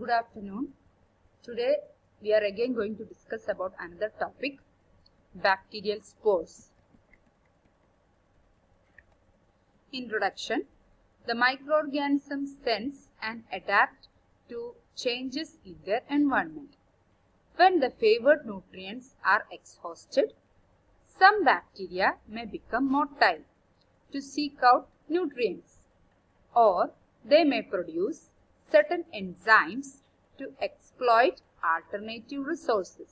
good afternoon. Today we are again going to discuss about another topic, bacterial spores. Introduction. The microorganisms sense and adapt to changes in their environment. When the favored nutrients are exhausted, some bacteria may become motile to seek out nutrients, or they may produce certain enzymes to exploit alternative resources.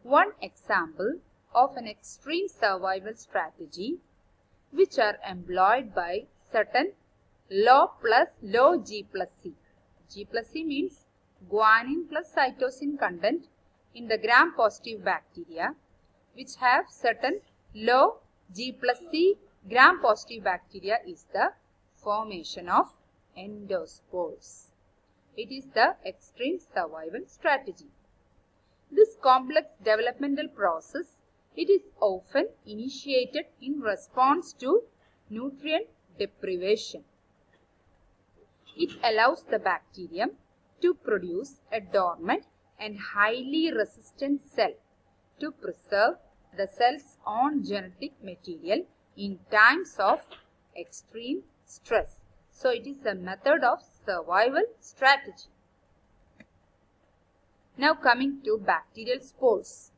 One example of an extreme survival strategy which are employed by certain low G plus C. G plus C means guanine plus cytosine content in the gram-positive bacteria, which have certain low G plus C gram-positive bacteria, is the formation of endospores. It is the extreme survival strategy. This complex developmental process, it is often initiated in response to nutrient deprivation. It allows the bacterium to produce a dormant and highly resistant cell to preserve the cell's own genetic material in times of extreme stress. So it is a method of survival strategy. Now coming to bacterial spores.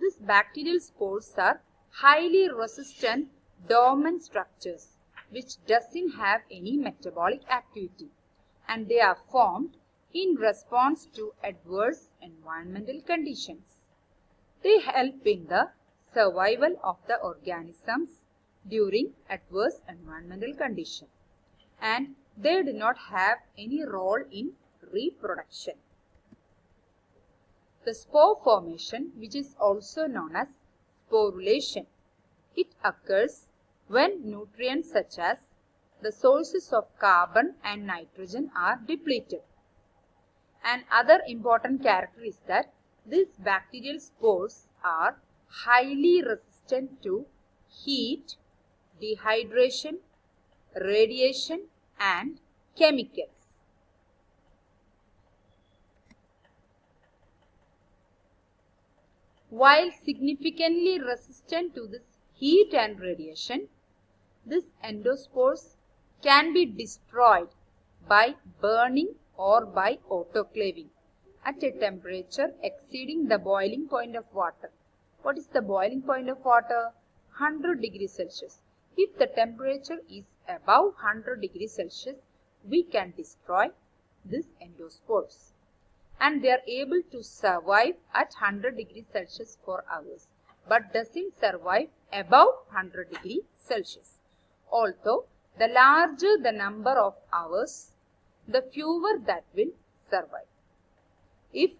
These bacterial spores are highly resistant dormant structures which doesn't have any metabolic activity, and they are formed in response to adverse environmental conditions. They help in the survival of the organisms during adverse environmental conditions, and they do not have any role in reproduction. The spore formation, which is also known as sporulation, it occurs when nutrients such as the sources of carbon and nitrogen are depleted. Another important character is that these bacterial spores are highly resistant to heat, dehydration, radiation, and chemicals. While significantly resistant to this heat and radiation, these endospores can be destroyed by burning or by autoclaving at a temperature exceeding the boiling point of water. What is the boiling point of water? 100 degrees Celsius. If the temperature is above 100 degrees Celsius, we can destroy these endospores, and they are able to survive at 100 degrees Celsius for hours, but doesn't survive above 100 degrees Celsius. Although the larger the number of hours, the fewer that will survive. If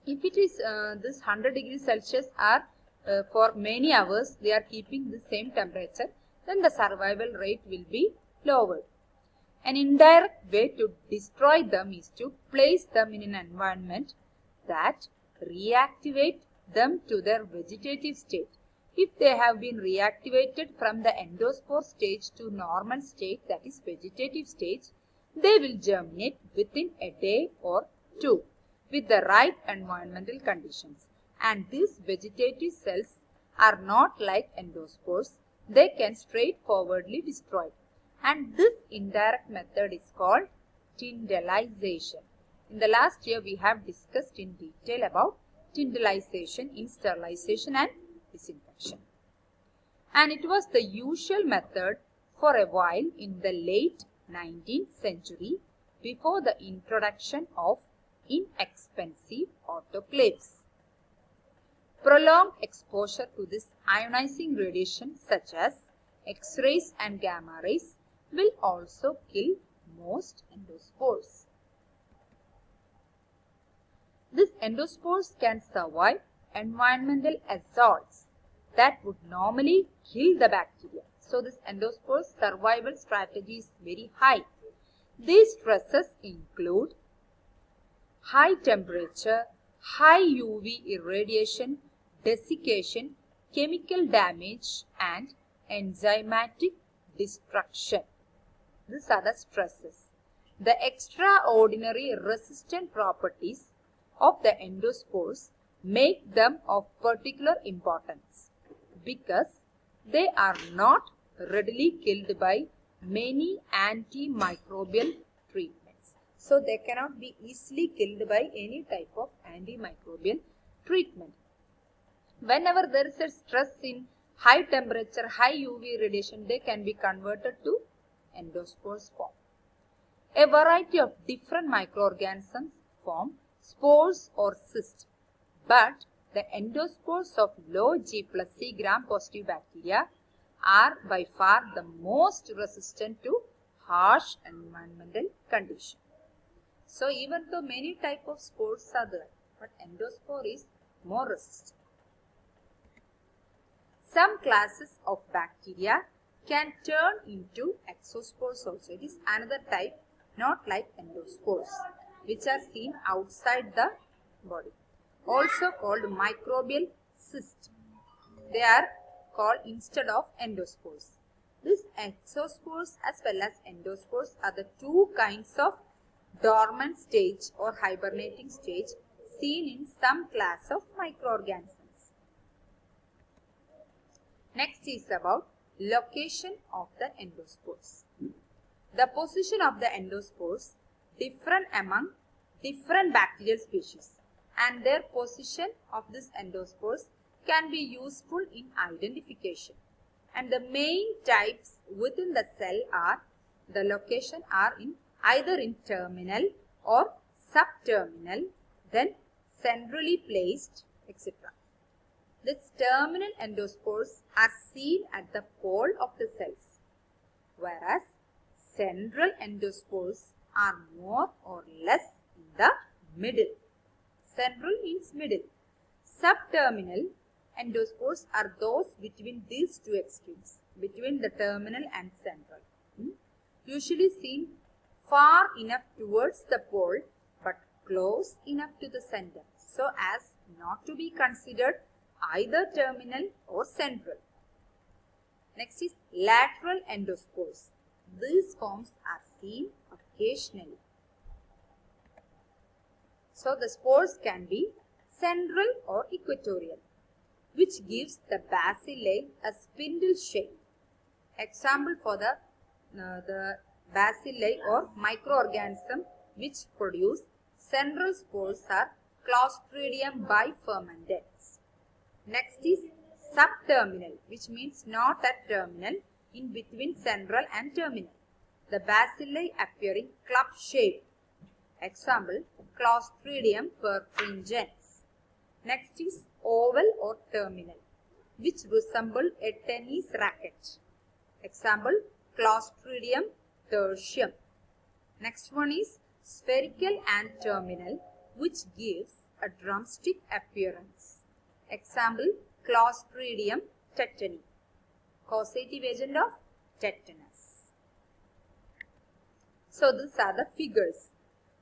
it is this 100 degrees Celsius are for many hours, they are keeping the same temperature, then the survival rate will be lowered. An indirect way to destroy them is to place them in an environment that reactivate them to their vegetative state. If they have been reactivated from the endospore stage to normal state, that is vegetative stage, they will germinate within a day or two with the right environmental conditions. And these vegetative cells are not like endospores. They can straightforwardly destroy. And this indirect method is called tyndallization. In the last year, we have discussed in detail about tyndallization in sterilization and disinfection. And it was the usual method for a while in the late 19th century before the introduction of inexpensive autoclaves. Prolonged exposure to this ionizing radiation such as X-rays and gamma rays will also kill most endospores. These endospores can survive environmental assaults that would normally kill the bacteria. So this endospore survival strategy is very high. These stresses include high temperature, high UV irradiation, desiccation, chemical damage, and enzymatic destruction. These are the stresses. The extraordinary resistant properties of the endospores make them of particular importance because they are not readily killed by many antimicrobial treatments. So they cannot be easily killed by any type of antimicrobial treatment. Whenever there is a stress in high temperature, high UV radiation, they can be converted to endospores form. A variety of different microorganisms form spores or cysts, but the endospores of low G plus C gram-positive bacteria are by far the most resistant to harsh environmental conditions. So even though many types of spores are there, but endospore is more resistant. Some classes of bacteria can turn into exospores also. It is another type, not like endospores, which are seen outside the body. Also called microbial cysts. They are called instead of endospores. These exospores as well as endospores are the two kinds of dormant stage or hibernating stage seen in some class of microorganisms. Next is about location of the endospores. The position of the endospores different among different bacterial species, and their position of these endospores can be useful in identification. And the main types within the cell are, the location are in either in terminal or subterminal, then centrally placed, etc. These terminal endospores are seen at the pole of the cells, whereas central endospores are more or less in the middle. Central means middle. Subterminal endospores are those between these two extremes, between the terminal and central. Usually seen far enough towards the pole but close enough to the center, so as not to be considered either terminal or central. Next is lateral endospores. These forms are seen occasionally. So the spores can be central or equatorial, which gives the bacilli a spindle shape. Example for the bacilli or microorganism which produce central spores are Clostridium bifermentans. Next is subterminal, which means not at terminal, in between central and terminal. The bacilli appearing club shaped. Example, Clostridium perfringens. Next is oval or terminal, which resemble a tennis racket. Example, Clostridium tertium. Next one is spherical and terminal, which gives a drumstick appearance. Example, Clostridium tetani, causative agent of tetanus. So these are the figures.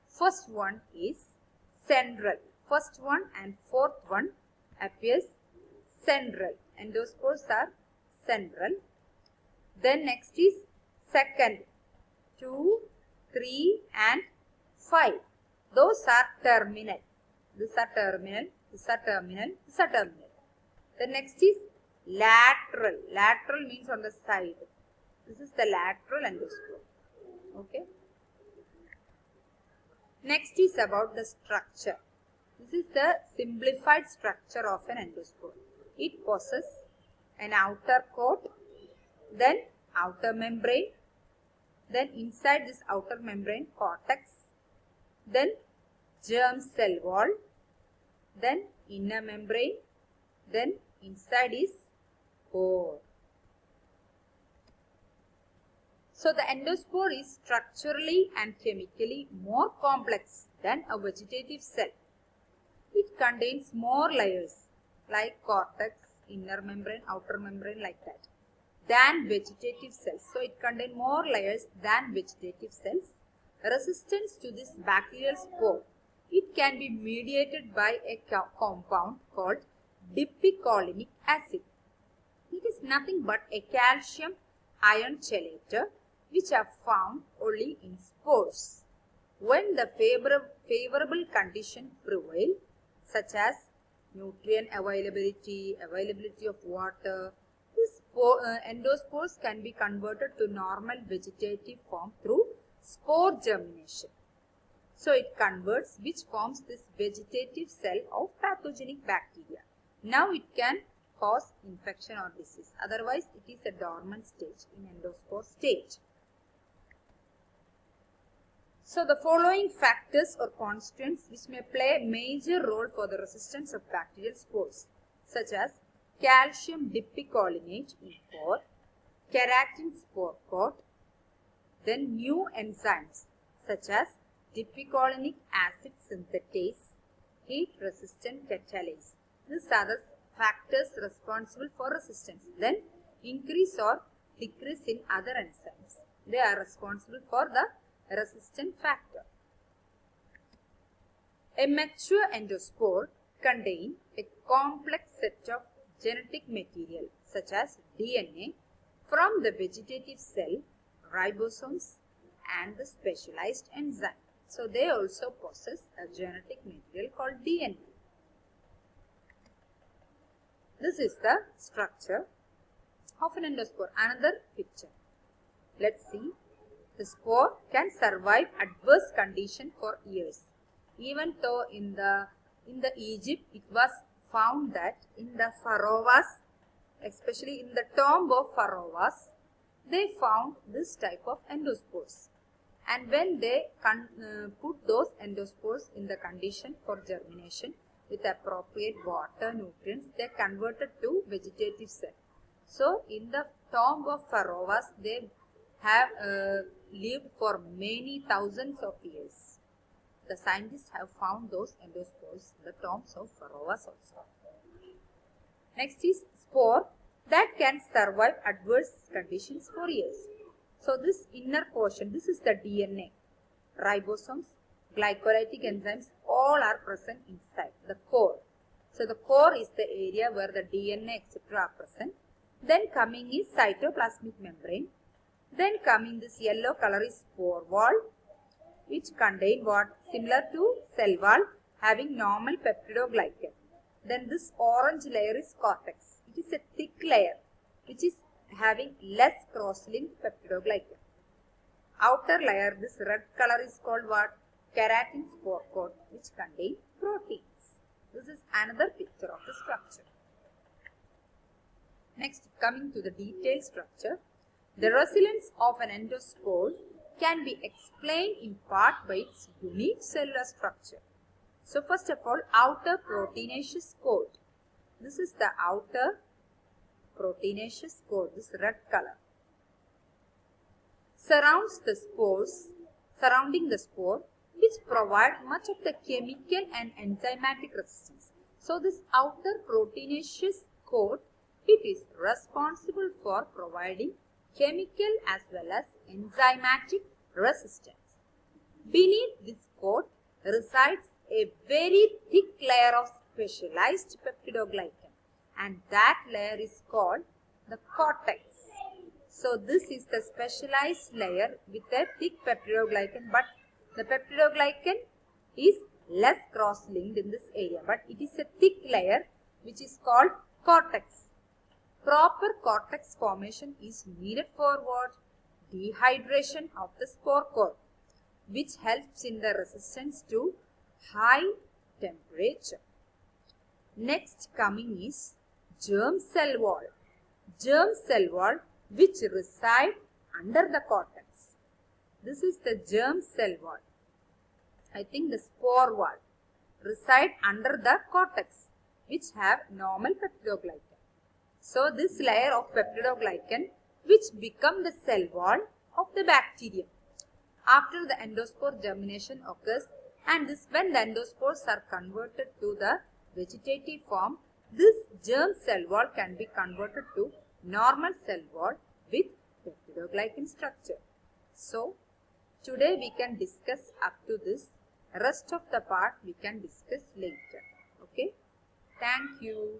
First one is central. First one and fourth one appears central. Endospores are central. Then next is second, 2, 3 and 5. Those are terminal. These are terminal. These are terminal. These are terminal. The next is lateral. Lateral means on the side. This is the lateral endospore. Okay. Next is about the structure. This is the simplified structure of an endospore. It possesses an outer coat, then outer membrane, then inside this outer membrane cortex, then germ cell wall, then inner membrane, then inside is pore. So the endospore is structurally and chemically more complex than a vegetative cell. It contains more layers like cortex, inner membrane, outer membrane, like that, than vegetative cells. So it contains more layers than vegetative cells. Resistance to this bacterial spore, it can be mediated by a compound called dipicolinic acid. It is nothing but a calcium ion chelator which are found only in spores. when the favorable condition prevail, such as nutrient availability, availability of water, these endospores can be converted to normal vegetative form through spore germination. So it converts, which forms this vegetative cell of pathogenic bacteria. Now it can cause infection or disease. Otherwise, it is a dormant stage in endospore stage. So the following factors or constituents which may play a major role for the resistance of bacterial spores, such as calcium dipicolinate E4, keratin spore coat, then new enzymes such as dipicolinic acid synthetase, heat resistant catalase. These are the factors responsible for resistance. Then increase or decrease in other enzymes. They are responsible for the resistant factor. A mature endospore contains a complex set of genetic material such as DNA from the vegetative cell, ribosomes, and the specialized enzyme. So they also possess a genetic material called DNA. This is the structure of an endospore. Another picture. Let's see. The spore can survive adverse condition for years. Even though in the Egypt it was found that in the pharaohs, especially in the tomb of pharaohs, they found this type of endospores. And when they put those endospores in the condition for germination with appropriate water, nutrients, they converted to vegetative cell. So in the tomb of pharaohs, they have lived for many thousands of years. The scientists have found those endospores in the tombs of pharaohs also. Next is spore that can survive adverse conditions for years. So this inner portion, this is the DNA. Ribosomes, glycolytic enzymes, all are present inside the core. So the core is the area where the DNA etc. are present. Then coming is cytoplasmic membrane. Then coming this yellow color is spore wall, which contain what? Similar to cell wall, having normal peptidoglycan. Then this orange layer is cortex. It is a thick layer which is having less cross-linked peptidoglycan. Outer layer, this red color is called what? Keratin spore coat, which contain proteins. This is another picture of the structure. Next, coming to the detailed structure. The resilience of an endospore can be explained in part by its unique cellular structure. So first of all, outer proteinaceous coat. This is the outer proteinaceous coat, this red color. Surrounding the spore, which provide much of the chemical and enzymatic resistance. So this outer proteinaceous coat, it is responsible for providing chemical as well as enzymatic resistance. Beneath this coat resides a very thick layer of specialized peptidoglycan, and that layer is called the cortex. So this is the specialized layer with a thick peptidoglycan, but the peptidoglycan is less cross-linked in this area, but it is a thick layer which is called cortex. Proper cortex formation is needed for what? Dehydration of the spore core, which helps in the resistance to high temperature. Next coming is germ cell wall. Germ cell wall which reside under the cortex. This is the germ cell wall. I think the spore wall reside under the cortex, which have normal peptidoglycan. So this layer of peptidoglycan which become the cell wall of the bacterium. After the endospore germination occurs, and this when the endospores are converted to the vegetative form, this germ cell wall can be converted to normal cell wall with peptidoglycan structure. So today we can discuss up to this. Rest of the part we can discuss later. Okay. Thank you.